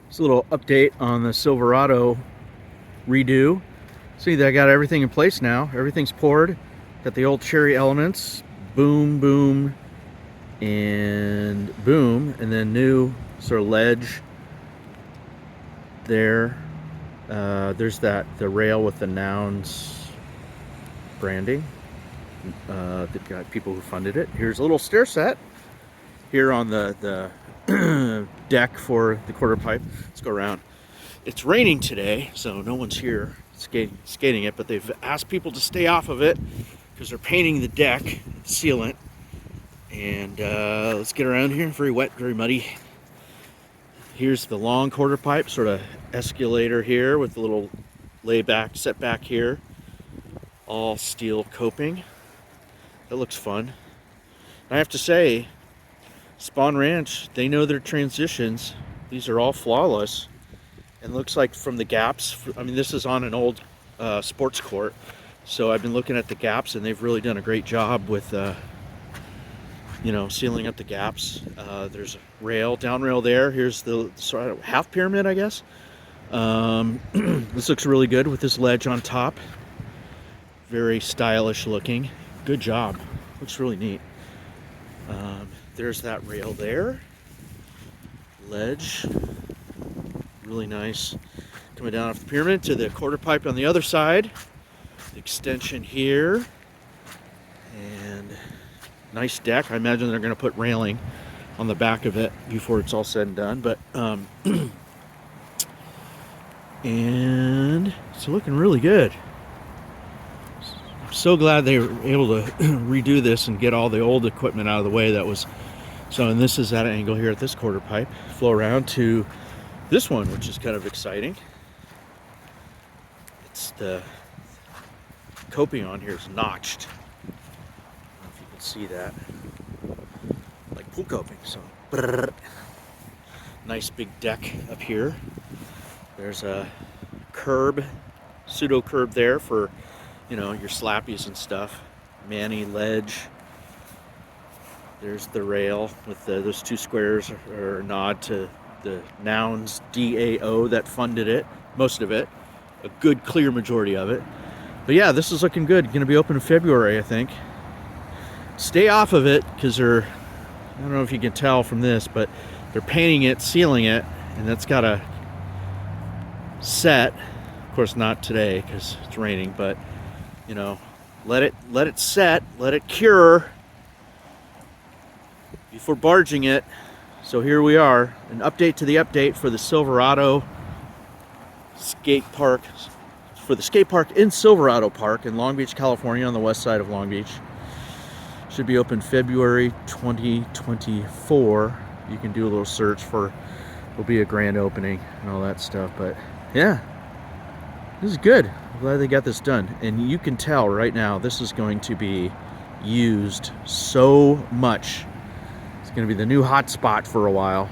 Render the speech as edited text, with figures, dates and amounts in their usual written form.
It's a little update on the Silverado redo. See, I got everything in place now. Everything's poured. Got the old cherry elements, boom, boom, and boom, and then new sort of ledge there. There's the rail with the Nouns branding. They've got people who funded it. Here's a little stair set here on the deck for the quarter pipe. Let's go around. It's raining today, so no one's here skating it, but they've asked people to stay off of it because they're painting the deck sealant. And let's get around here. Very wet, very muddy. Here's the long quarter pipe, sort of escalator here with a little layback, setback here. All steel coping. That looks fun. I have to say, Spohn Ranch, they know their transitions. These are all flawless. And looks like from the gaps, I mean, this is on an old sports court. So I've been looking at the gaps, and they've really done a great job with, sealing up the gaps. There's a rail, down rail there. Here's the sort of half pyramid, I guess. This looks really good with this ledge on top. Very stylish looking. Good job. Looks really neat. There's that rail there. Ledge. Really nice. Coming down off the pyramid to the quarter pipe on the other side. The extension here. And nice deck. I imagine they're going to put railing on the back of it before it's all said and done. But and it's looking really good. I'm so glad they were able to redo this and get all the old equipment out of the way that was. So, and this is at an angle here at this quarter pipe. Flow around to this one, which is kind of exciting. It's the coping on here is notched. I don't know if you can see that. Like pool coping. So, nice big deck up here. There's a curb, pseudo curb there for, your slappies and stuff. Manny ledge. There's the rail with those two squares are a nod to the Nouns DAO that funded it, most of it, a good clear majority of it. But yeah, this is looking good. Going to be open in February, I think. Stay off of it because I don't know if you can tell from this, but they're painting it, sealing it, and that's got a set. Of course, not today because it's raining, but let it set, let it cure before barging it. So here we are, an update to the update for the Silverado skate park, for the skate park in Silverado Park in Long Beach, California, on the west side of Long Beach. Should be open February 2024. You can do a little search for, will be a grand opening and all that stuff. But yeah, this is good. I'm glad they got this done. And you can tell right now, this is going to be used so much. It's going to be the new hot spot for a while.